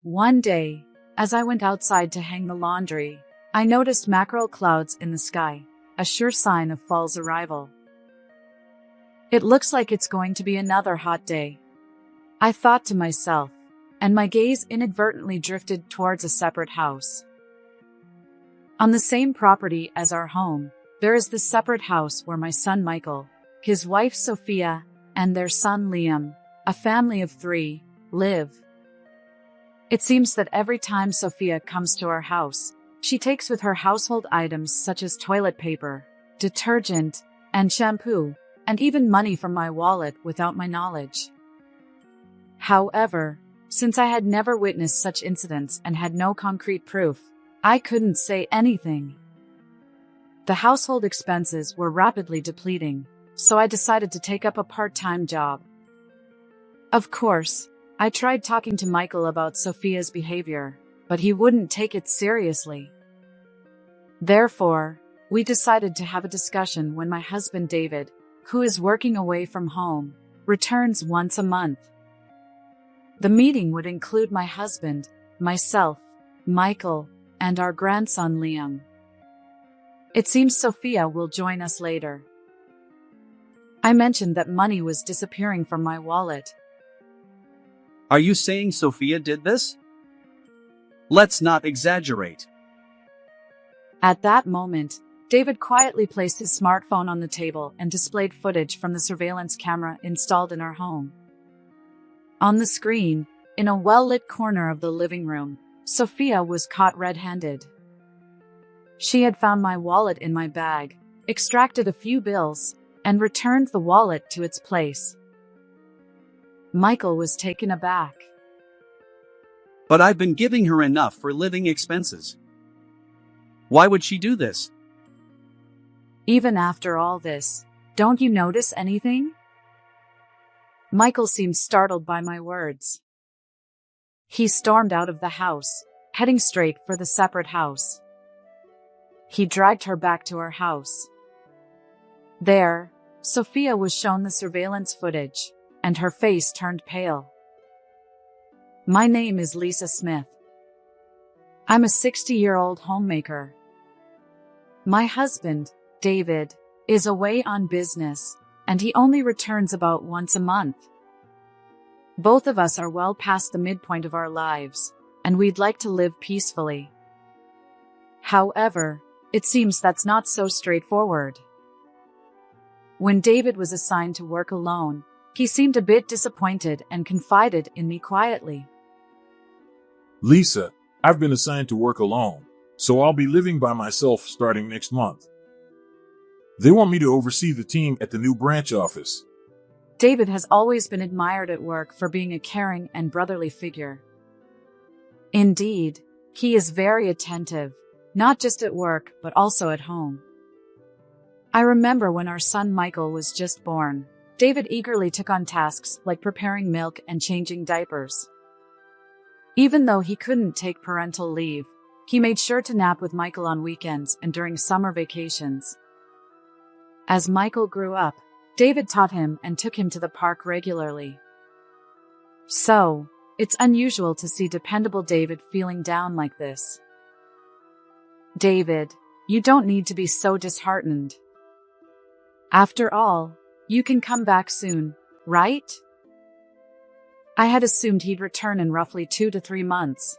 One day, as I went outside to hang the laundry, I noticed mackerel clouds in the sky, a sure sign of fall's arrival. It looks like it's going to be another hot day, I thought to myself, and my gaze inadvertently drifted towards a separate house. On the same property as our home, there is this separate house where my son Michael, his wife Sophia, and their son Liam, a family of 3, live. It seems that every time Sophia comes to our house, she takes with her household items such as toilet paper, detergent, and shampoo, and even money from my wallet without my knowledge. However, since I had never witnessed such incidents and had no concrete proof, I couldn't say anything. The household expenses were rapidly depleting, so I decided to take up a part-time job. Of course, I tried talking to Michael about Sophia's behavior, but he wouldn't take it seriously. Therefore, we decided to have a discussion when my husband David, who is working away from home, returns once a month. The meeting would include my husband, myself, Michael, and our grandson Liam. It seems Sophia will join us later. I mentioned that money was disappearing from my wallet. Are you saying Sophia did this? Let's not exaggerate. At that moment, David quietly placed his smartphone on the table and displayed footage from the surveillance camera installed in our home. On the screen, in a well-lit corner of the living room, Sophia was caught red-handed. She had found my wallet in my bag, extracted a few bills, and returned the wallet to its place. Michael was taken aback. But I've been giving her enough for living expenses. Why would she do this? Even after all this, don't you notice anything? Michael seemed startled by my words. He stormed out of the house, heading straight for the separate house. He dragged her back to our house. There, Sophia was shown the surveillance footage, and her face turned pale. My name is Lisa Smith. I'm a 60-year-old homemaker. My husband, David, is away on business, and he only returns about once a month. Both of us are well past the midpoint of our lives, and we'd like to live peacefully. However, it seems that's not so straightforward. When David was assigned to work alone, he seemed a bit disappointed and confided in me quietly. Lisa, I've been assigned to work alone, so I'll be living by myself starting next month. They want me to oversee the team at the new branch office. David has always been admired at work for being a caring and brotherly figure. Indeed, he is very attentive, not just at work, but also at home. I remember when our son Michael was just born, David eagerly took on tasks like preparing milk and changing diapers. Even though he couldn't take parental leave, he made sure to nap with Michael on weekends and during summer vacations. As Michael grew up, David taught him and took him to the park regularly. So, it's unusual to see dependable David feeling down like this. David, you don't need to be so disheartened. After all, you can come back soon, right? I had assumed he'd return in roughly 2 to 3 months.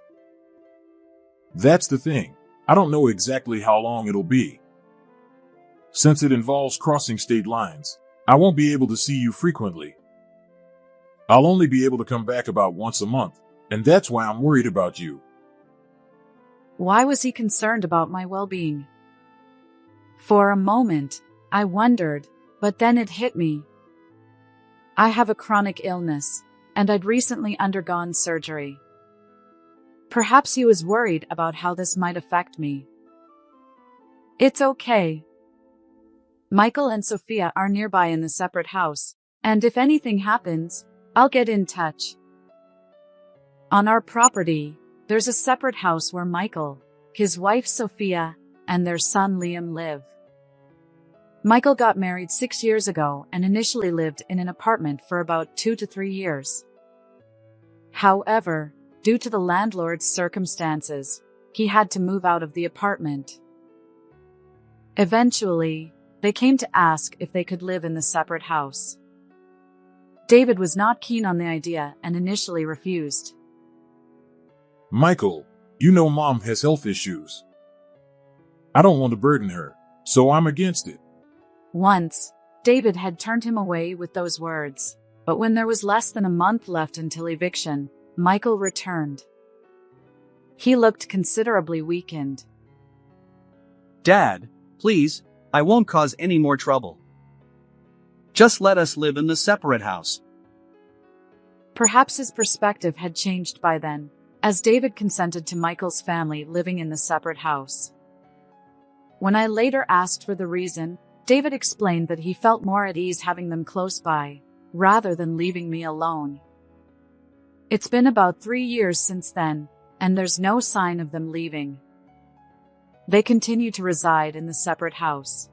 That's the thing. I don't know exactly how long it'll be. Since it involves crossing state lines, I won't be able to see you frequently. I'll only be able to come back about once a month, and that's why I'm worried about you. Why was he concerned about my well-being? For a moment, I wondered, but then it hit me. I have a chronic illness, and I'd recently undergone surgery. Perhaps he was worried about how this might affect me. It's okay. Michael and Sophia are nearby in the separate house, and if anything happens, I'll get in touch. On our property, there's a separate house where Michael, his wife Sophia, and their son Liam live. Michael got married 6 years ago and initially lived in an apartment for about 2 to 3 years. However, due to the landlord's circumstances, he had to move out of the apartment. Eventually, they came to ask if they could live in the separate house. David was not keen on the idea and initially refused. Michael, you know Mom has health issues. I don't want to burden her, so I'm against it. Once, David had turned him away with those words, but when there was less than a month left until eviction, Michael returned. He looked considerably weakened. Dad, please, I won't cause any more trouble. Just let us live in the separate house. Perhaps his perspective had changed by then, as David consented to Michael's family living in the separate house. When I later asked for the reason, David explained that he felt more at ease having them close by, rather than leaving me alone. It's been about 3 years since then, and there's no sign of them leaving. They continue to reside in the separate house.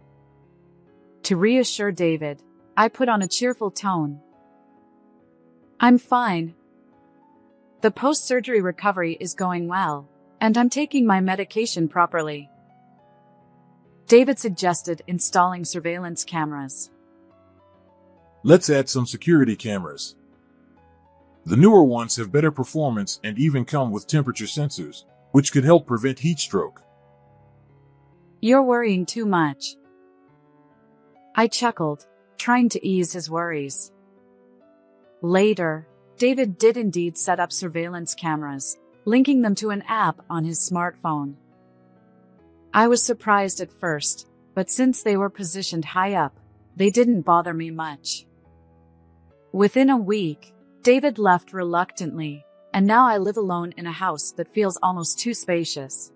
To reassure David, I put on a cheerful tone. I'm fine. The post-surgery recovery is going well, and I'm taking my medication properly. David suggested installing surveillance cameras. Let's add some security cameras. The newer ones have better performance and even come with temperature sensors, which could help prevent heat stroke. You're worrying too much. I chuckled, trying to ease his worries. Later, David did indeed set up surveillance cameras, linking them to an app on his smartphone. I was surprised at first, but since they were positioned high up, they didn't bother me much. Within a week, David left reluctantly, and now I live alone in a house that feels almost too spacious.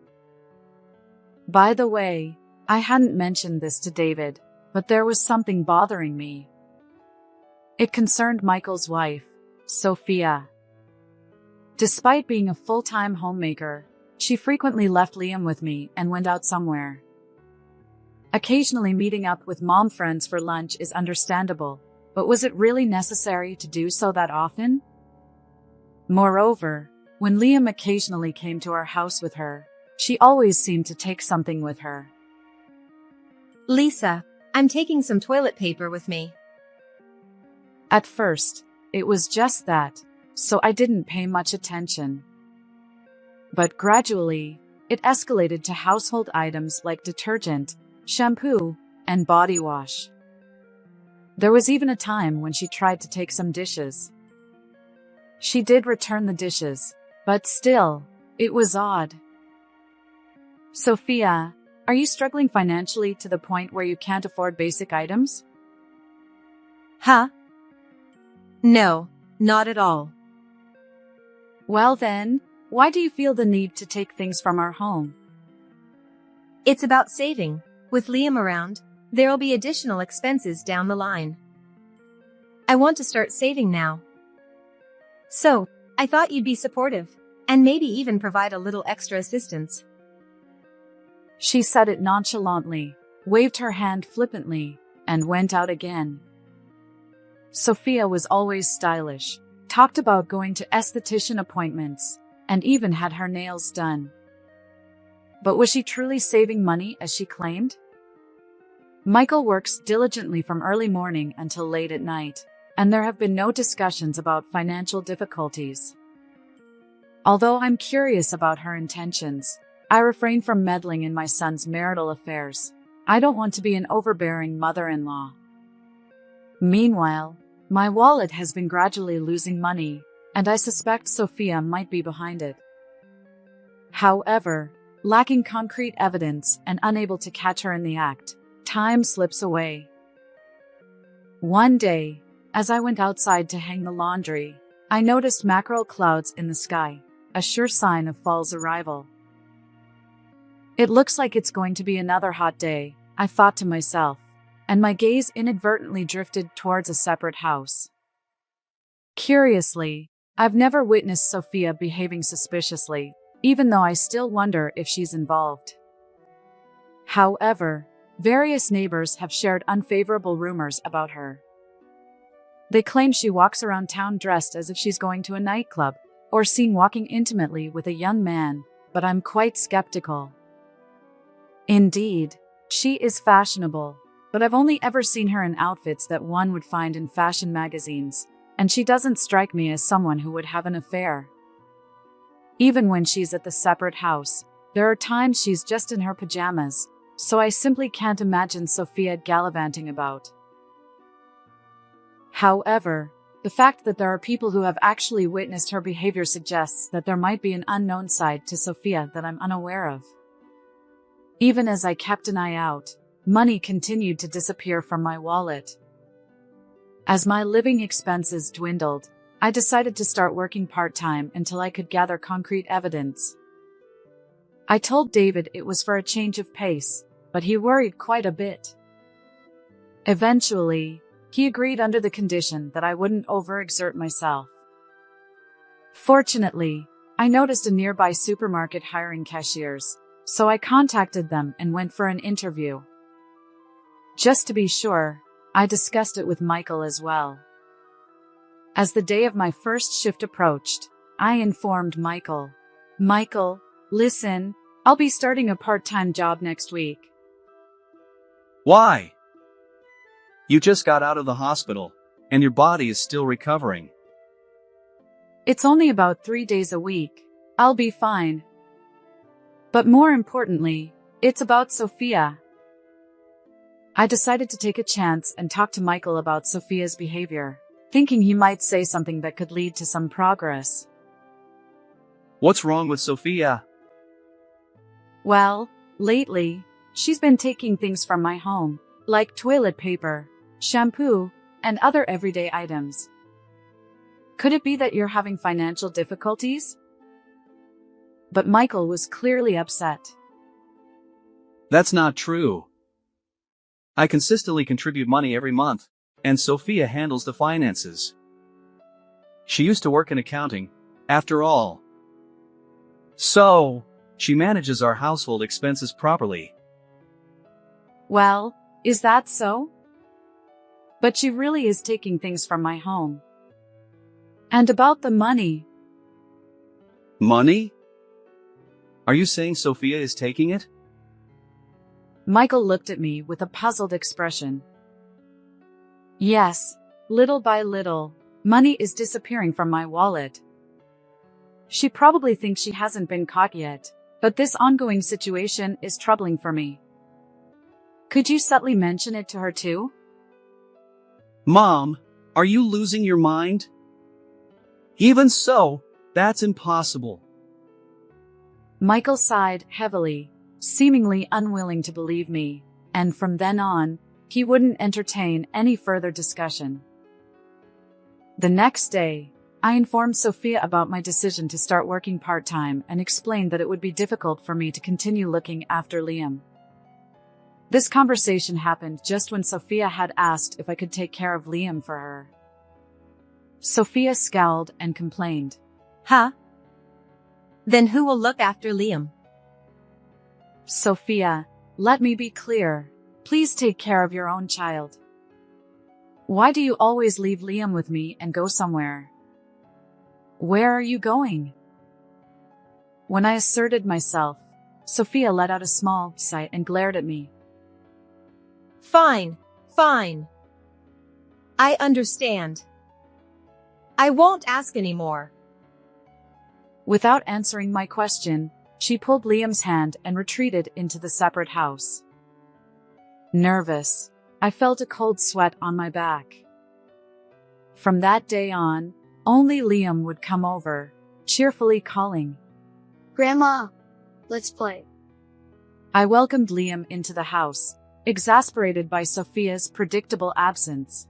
By the way, I hadn't mentioned this to David, but there was something bothering me. It concerned Michael's wife, Sophia. Despite being a full-time homemaker, she frequently left Liam with me and went out somewhere. Occasionally meeting up with mom friends for lunch is understandable, but was it really necessary to do so that often? Moreover, when Liam occasionally came to our house with her, she always seemed to take something with her. Lisa, I'm taking some toilet paper with me. At first, it was just that, so I didn't pay much attention. But gradually, it escalated to household items like detergent, shampoo, and body wash. There was even a time when she tried to take some dishes. She did return the dishes, but still, it was odd. Sophia, are you struggling financially to the point where you can't afford basic items? Huh? No, not at all. Well then, why do you feel the need to take things from our home? It's about saving. With Liam around, there'll be additional expenses down the line. I want to start saving now. So, I thought you'd be supportive, and maybe even provide a little extra assistance. She said it nonchalantly, waved her hand flippantly, and went out again. Sophia was always stylish, talked about going to esthetician appointments, and even had her nails done. But was she truly saving money as she claimed? Michael works diligently from early morning until late at night, and there have been no discussions about financial difficulties. Although I'm curious about her intentions, I refrain from meddling in my son's marital affairs. I don't want to be an overbearing mother-in-law. Meanwhile, my wallet has been gradually losing money, and I suspect Sophia might be behind it. However, lacking concrete evidence and unable to catch her in the act, time slips away. One day, as I went outside to hang the laundry, I noticed mackerel clouds in the sky, a sure sign of fall's arrival. It looks like it's going to be another hot day, I thought to myself, and my gaze inadvertently drifted towards a separate house. Curiously, I've never witnessed Sophia behaving suspiciously, even though I still wonder if she's involved. However, various neighbors have shared unfavorable rumors about her. They claim she walks around town dressed as if she's going to a nightclub, or seen walking intimately with a young man, but I'm quite skeptical. Indeed, she is fashionable, but I've only ever seen her in outfits that one would find in fashion magazines, and she doesn't strike me as someone who would have an affair. Even when she's at the separate house, there are times she's just in her pajamas, so I simply can't imagine Sophia gallivanting about. However, the fact that there are people who have actually witnessed her behavior suggests that there might be an unknown side to Sophia that I'm unaware of. Even as I kept an eye out, money continued to disappear from my wallet. As my living expenses dwindled, I decided to start working part-time until I could gather concrete evidence. I told David it was for a change of pace, but he worried quite a bit. Eventually, he agreed under the condition that I wouldn't overexert myself. Fortunately, I noticed a nearby supermarket hiring cashiers, so I contacted them and went for an interview. Just to be sure, I discussed it with Michael as well. As the day of my first shift approached, I informed Michael, "Michael, listen, I'll be starting a part-time job next week." Why? You just got out of the hospital, and your body is still recovering. It's only about 3 days a week. I'll be fine. But more importantly, it's about Sophia. I decided to take a chance and talk to Michael about Sophia's behavior, thinking he might say something that could lead to some progress. What's wrong with Sophia? Well, lately, she's been taking things from my home, like toilet paper, shampoo, and other everyday items. Could it be that you're having financial difficulties? But Michael was clearly upset. That's not true. I consistently contribute money every month, and Sophia handles the finances. She used to work in accounting, after all. So, she manages our household expenses properly. Well, is that so? But she really is taking things from my home. And about the money. Money? Are you saying Sophia is taking it? Michael looked at me with a puzzled expression. Yes, little by little, money is disappearing from my wallet. She probably thinks she hasn't been caught yet, but this ongoing situation is troubling for me. Could you subtly mention it to her too? Mom, are you losing your mind? Even so, that's impossible. Michael sighed heavily, seemingly unwilling to believe me, and from then on, he wouldn't entertain any further discussion. The next day, I informed Sophia about my decision to start working part-time and explained that it would be difficult for me to continue looking after Liam. This conversation happened just when Sophia had asked if I could take care of Liam for her. Sophia scowled and complained. Huh? Then who will look after Liam? Sophia, let me be clear. Please take care of your own child. Why do you always leave Liam with me and go somewhere? Where are you going? When I asserted myself, Sophia let out a small sigh and glared at me. Fine, fine. I understand. I won't ask anymore. Without answering my question, she pulled Liam's hand and retreated into the separate house. Nervous, I felt a cold sweat on my back. From that day on, only Liam would come over, cheerfully calling, "Grandma, let's play." I welcomed Liam into the house, exasperated by Sophia's predictable absence.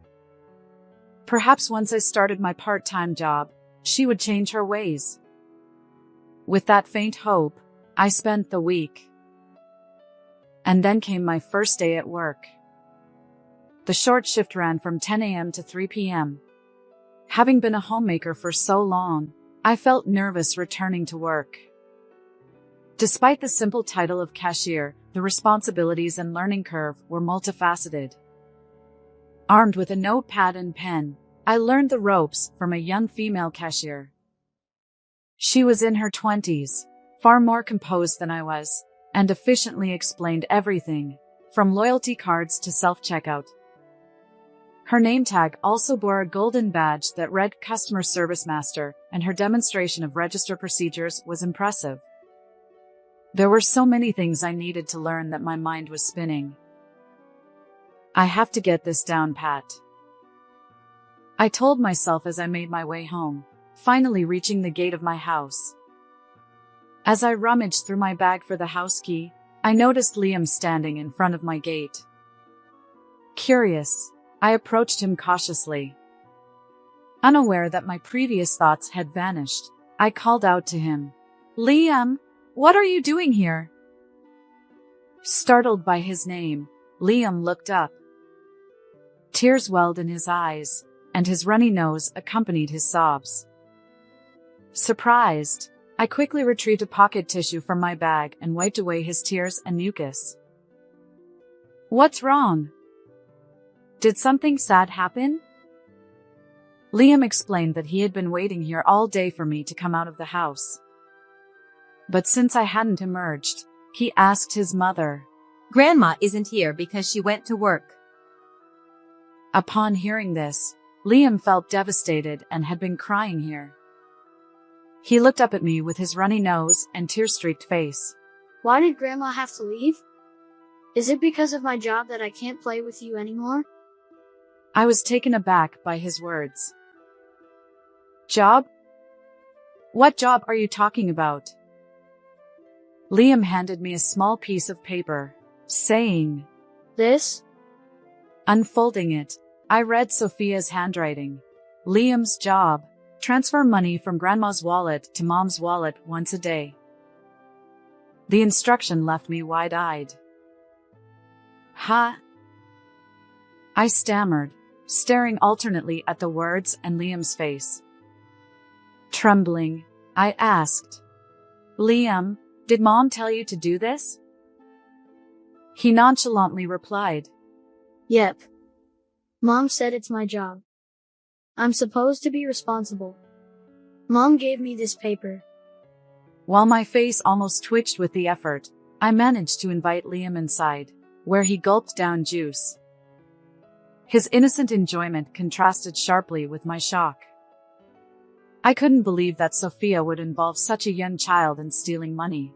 Perhaps once I started my part-time job, she would change her ways. With that faint hope, I spent the week. And then came my first day at work. The short shift ran from 10 a.m. to 3 p.m. Having been a homemaker for so long, I felt nervous returning to work. Despite the simple title of cashier, the responsibilities and learning curve were multifaceted. Armed with a notepad and pen, I learned the ropes from a young female cashier. She was in her 20s, far more composed than I was, and efficiently explained everything, from loyalty cards to self-checkout. Her name tag also bore a golden badge that read Customer Service Master, and her demonstration of register procedures was impressive. There were so many things I needed to learn that my mind was spinning. I have to get this down pat, I told myself as I made my way home, finally reaching the gate of my house. As I rummaged through my bag for the house key, I noticed Liam standing in front of my gate. Curious, I approached him cautiously. Unaware that my previous thoughts had vanished, I called out to him, "Liam, what are you doing here?" Startled by his name, Liam looked up. Tears welled in his eyes, and his runny nose accompanied his sobs. Surprised, I quickly retrieved a pocket tissue from my bag and wiped away his tears and mucus. "What's wrong? Did something sad happen?" Liam explained that he had been waiting here all day for me to come out of the house. But since I hadn't emerged, he asked his mother. Grandma isn't here because she went to work. Upon hearing this, Liam felt devastated and had been crying here. He looked up at me with his runny nose and tear-streaked face. Why did Grandma have to leave? Is it because of my job that I can't play with you anymore? I was taken aback by his words. Job? What job are you talking about? Liam handed me a small piece of paper, saying, This? Unfolding it, I read Sophia's handwriting. Liam's job: transfer money from Grandma's wallet to Mom's wallet once a day. The instruction left me wide-eyed. Huh? I stammered, staring alternately at the words and Liam's face. Trembling, I asked, Liam, did Mom tell you to do this? He nonchalantly replied, Yep. Mom said it's my job. I'm supposed to be responsible. Mom gave me this paper. While my face almost twitched with the effort, I managed to invite Liam inside, where he gulped down juice. His innocent enjoyment contrasted sharply with my shock. I couldn't believe that Sophia would involve such a young child in stealing money.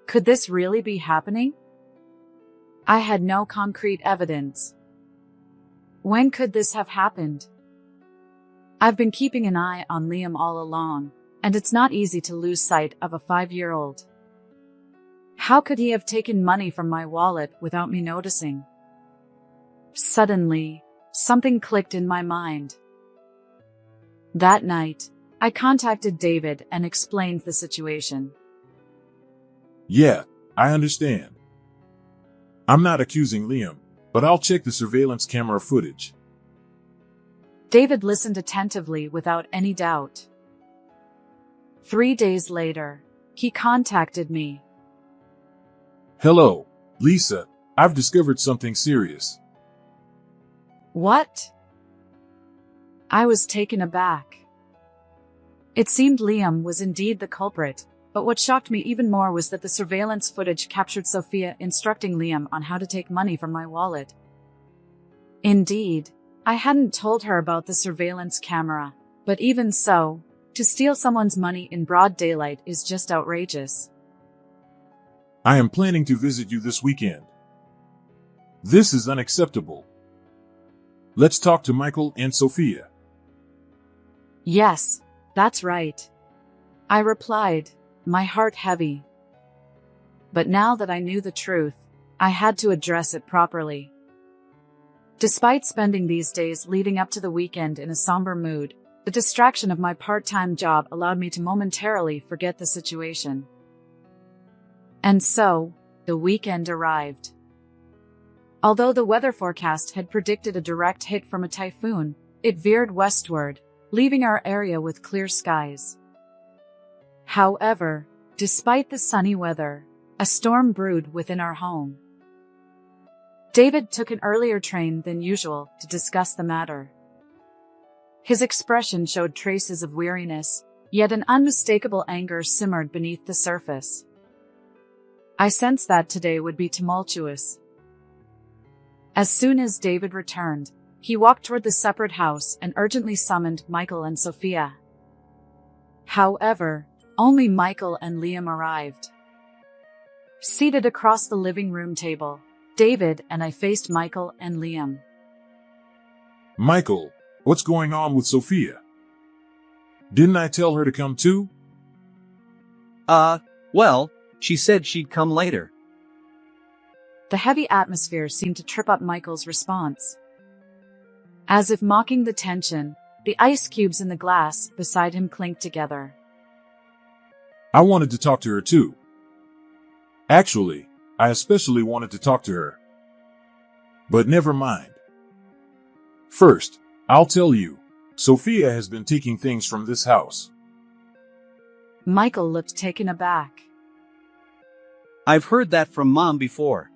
Could this really be happening? I had no concrete evidence. When could this have happened? I've been keeping an eye on Liam all along, and it's not easy to lose sight of a 5-year-old. How could he have taken money from my wallet without me noticing? Suddenly, something clicked in my mind. That night, I contacted David and explained the situation. Yeah, I understand. I'm not accusing Liam, but I'll check the surveillance camera footage. David listened attentively without any doubt. 3 days later, he contacted me. Hello, Lisa, I've discovered something serious. What? I was taken aback. It seemed Liam was indeed the culprit, but what shocked me even more was that the surveillance footage captured Sophia instructing Liam on how to take money from my wallet. Indeed, I hadn't told her about the surveillance camera, but even so, to steal someone's money in broad daylight is just outrageous. I am planning to visit you this weekend. This is unacceptable. Let's talk to Michael and Sophia. Yes, that's right. I replied, my heart heavy. But now that I knew the truth, I had to address it properly. Despite spending these days leading up to the weekend in a somber mood, the distraction of my part-time job allowed me to momentarily forget the situation. And so, the weekend arrived. Although the weather forecast had predicted a direct hit from a typhoon, it veered westward, leaving our area with clear skies. However, despite the sunny weather, a storm brewed within our home. David took an earlier train than usual to discuss the matter. His expression showed traces of weariness, Yet an unmistakable anger simmered beneath the surface. I sensed that today would be tumultuous. As soon as David returned, he walked toward the separate house and urgently summoned Michael and Sophia. However, only Michael and Liam arrived. Seated across the living room table, David and I faced Michael and Liam. Michael, what's going on with Sophia? Didn't I tell her to come too? Well, she said she'd come later. The heavy atmosphere seemed to trip up Michael's response. As if mocking the tension, the ice cubes in the glass beside him clinked together. I wanted to talk to her too. Actually, I especially wanted to talk to her. But never mind. First, I'll tell you, Sophia has been taking things from this house. Michael looked taken aback. I've heard that from Mom before.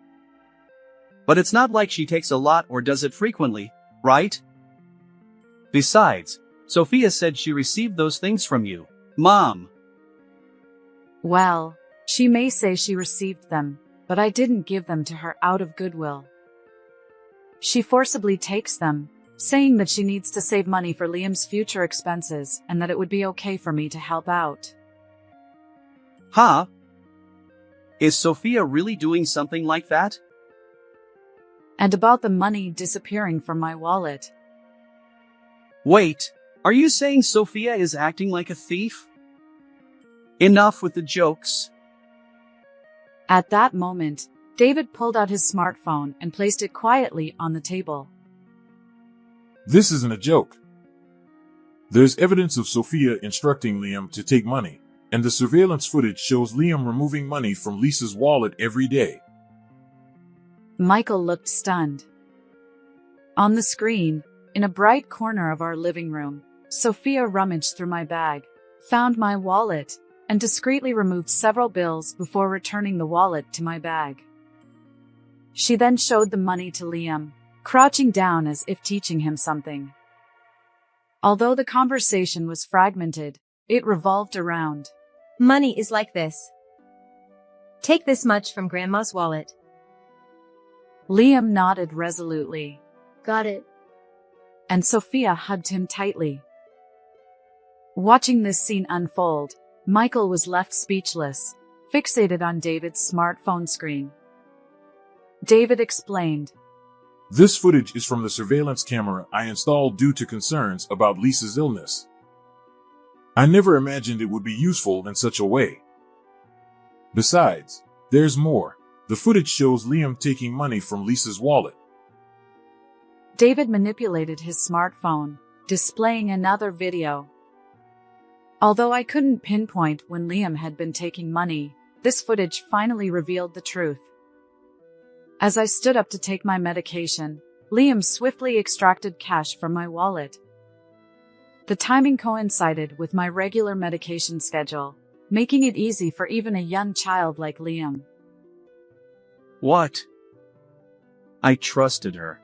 But it's not like she takes a lot or does it frequently, right? Besides, Sophia said she received those things from you, Mom. Well, she may say she received them, but I didn't give them to her out of goodwill. She forcibly takes them, saying that she needs to save money for Liam's future expenses and that it would be okay for me to help out. Huh? Is Sophia really doing something like that? And about the money disappearing from my wallet. Wait, are you saying Sophia is acting like a thief? Enough with the jokes. At that moment, David pulled out his smartphone and placed it quietly on the table. This isn't a joke. There's evidence of Sophia instructing Liam to take money, and the surveillance footage shows Liam removing money from Lisa's wallet every day. Michael looked stunned. On the screen, in a bright corner of our living room, Sophia rummaged through my bag, found my wallet, and discreetly removed several bills before returning the wallet to my bag. She then showed the money to Liam, crouching down as if teaching him something. Although the conversation was fragmented, it revolved around. Money is like this. Take this much from Grandma's wallet. Liam nodded resolutely, Got it. and Sophia hugged him tightly. Watching this scene unfold, Michael was left speechless, fixated on David's smartphone screen. David explained. This footage is from the surveillance camera I installed due to concerns about Lisa's illness. I never imagined it would be useful in such a way. Besides, there's more. The footage shows Liam taking money from Lisa's wallet. David manipulated his smartphone, displaying another video. Although I couldn't pinpoint when Liam had been taking money, this footage finally revealed the truth. As I stood up to take my medication, Liam swiftly extracted cash from my wallet. The timing coincided with my regular medication schedule, making it easy for even a young child like Liam. What? I trusted her.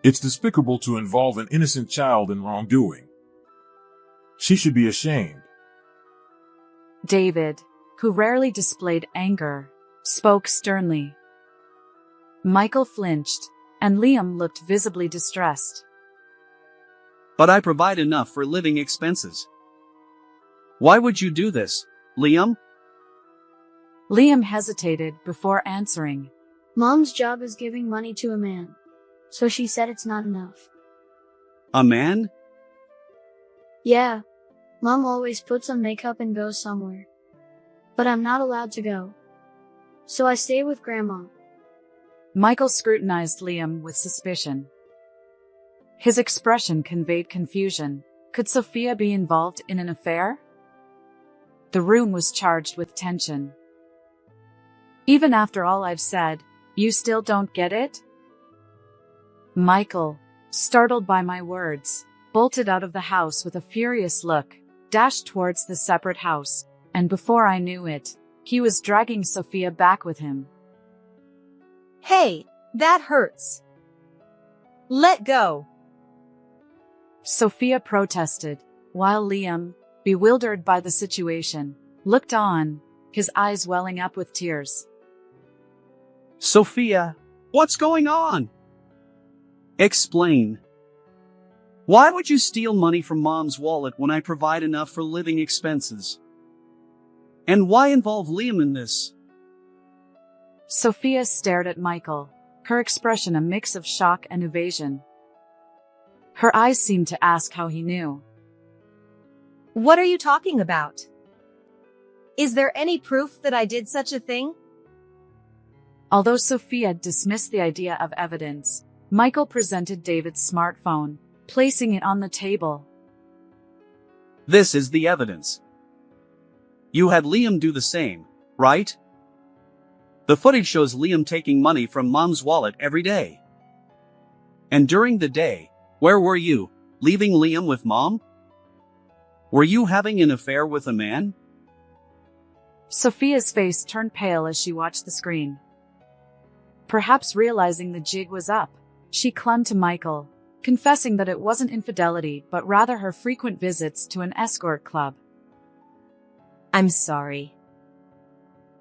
It's despicable to involve an innocent child in wrongdoing. She should be ashamed. David, who rarely displayed anger, spoke sternly. Michael flinched, and Liam looked visibly distressed. But I provide enough for living expenses. Why would you do this, Liam? Liam hesitated before answering. Mom's job is giving money to a man, so she said it's not enough. A man? Yeah, Mom always puts on makeup and goes somewhere. But I'm not allowed to go. So I stay with Grandma. Michael scrutinized Liam with suspicion. His expression conveyed confusion. Could Sophia be involved in an affair? The room was charged with tension. Even after all I've said, you still don't get it? Michael, startled by my words, bolted out of the house with a furious look, dashed towards the separate house, and before I knew it, he was dragging Sophia back with him. Hey, that hurts. Let go. Sophia protested, while Liam, bewildered by the situation, looked on, his eyes welling up with tears. Sophia, what's going on? Explain. Why would you steal money from Mom's wallet when I provide enough for living expenses? And why involve Liam in this? Sophia stared at Michael, her expression a mix of shock and evasion. Her eyes seemed to ask how he knew. What are you talking about? Is there any proof that I did such a thing? Although Sophia dismissed the idea of evidence, Michael presented David's smartphone, placing it on the table. This is the evidence. You had Liam do the same, right? The footage shows Liam taking money from Mom's wallet every day. And during the day, where were you, leaving Liam with Mom? Were you having an affair with a man? Sophia's face turned pale as she watched the screen. Perhaps realizing the jig was up, she clung to Michael, confessing that it wasn't infidelity but rather her frequent visits to an escort club. I'm sorry.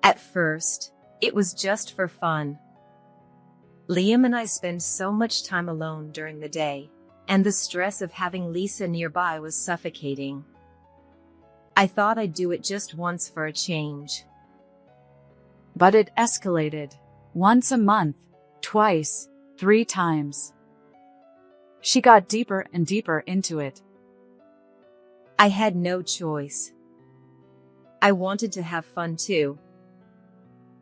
At first, it was just for fun. Liam and I spend so much time alone during the day, and the stress of having Lisa nearby was suffocating. I thought I'd do it just once for a change. But it escalated. Once a month, twice, 3 times. She got deeper and deeper into it. I had no choice. I wanted to have fun too.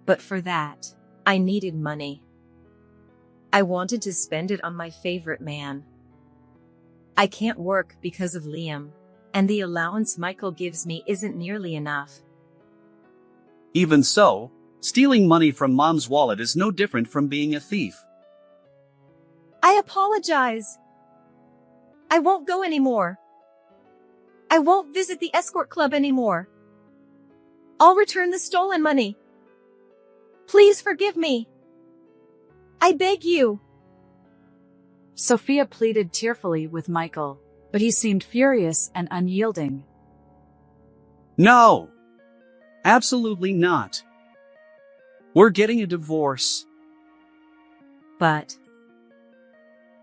But for that, I needed money. I wanted to spend it on my favorite man. I can't work because of Liam, and the allowance Michael gives me isn't nearly enough. Even so, stealing money from Mom's wallet is no different from being a thief. I apologize. I won't go anymore. I won't visit the escort club anymore. I'll return the stolen money. Please forgive me. I beg you. Sophia pleaded tearfully with Michael, but he seemed furious and unyielding. No! Absolutely not. We're getting a divorce. But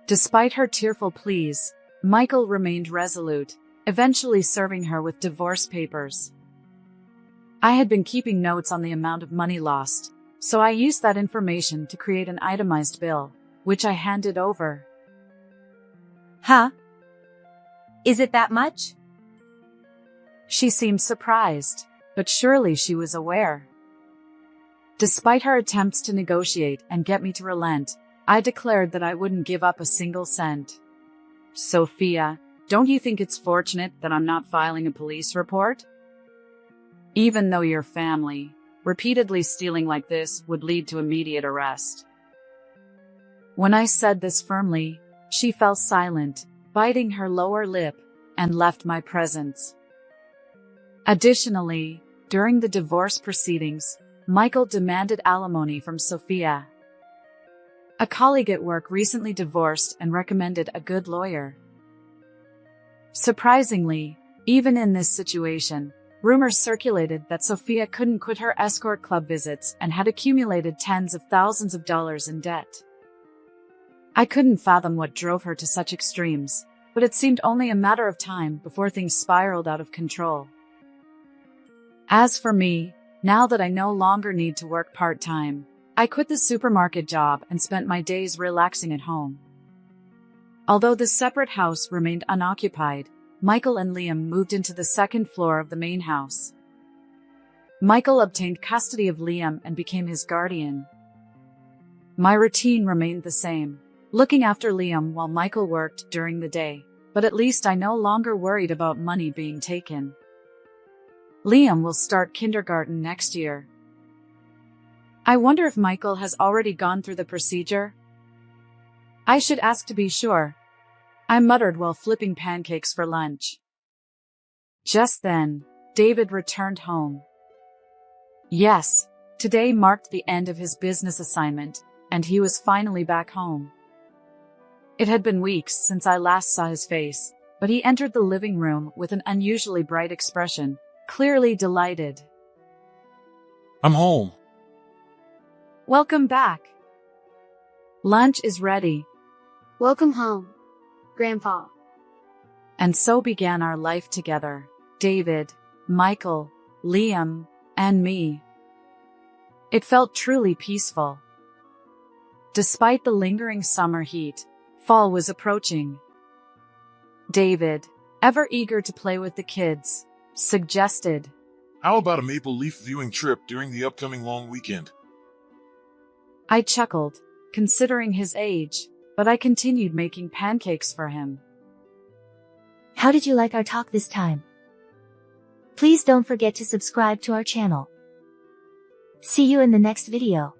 despite her tearful pleas, Michael remained resolute, eventually serving her with divorce papers. I had been keeping notes on the amount of money lost, so I used that information to create an itemized bill, which I handed over. Huh? Is it that much? She seemed surprised, but surely she was aware. Despite her attempts to negotiate and get me to relent, I declared that I wouldn't give up a single cent. Sophia, don't you think it's fortunate that I'm not filing a police report? Even though your family, repeatedly stealing like this would lead to immediate arrest. When I said this firmly, she fell silent, biting her lower lip, and left my presence. Additionally, during the divorce proceedings, Michael demanded alimony from Sophia. A colleague at work recently divorced and recommended a good lawyer. Surprisingly, even in this situation, rumors circulated that Sophia couldn't quit her escort club visits and had accumulated tens of thousands of dollars in debt. I couldn't fathom what drove her to such extremes, but it seemed only a matter of time before things spiraled out of control. As for me, now that I no longer need to work part-time, I quit the supermarket job and spent my days relaxing at home. Although the separate house remained unoccupied, Michael and Liam moved into the second floor of the main house. Michael obtained custody of Liam and became his guardian. My routine remained the same, looking after Liam while Michael worked during the day, but at least I no longer worried about money being taken. Liam will start kindergarten next year. I wonder if Michael has already gone through the procedure? I should ask to be sure, I muttered while flipping pancakes for lunch. Just then, David returned home. Yes, today marked the end of his business assignment, and he was finally back home. It had been weeks since I last saw his face, but he entered the living room with an unusually bright expression, clearly delighted. I'm home. Welcome back. Lunch is ready. Welcome home, Grandpa. And so began our life together, David, Michael, Liam, and me. It felt truly peaceful. Despite the lingering summer heat, fall was approaching. David, ever eager to play with the kids, suggested, How about a maple leaf viewing trip during the upcoming long weekend? I chuckled, considering his age, but I continued making pancakes for him. How did you like our talk this time? Please don't forget to subscribe to our channel. See you in the next video.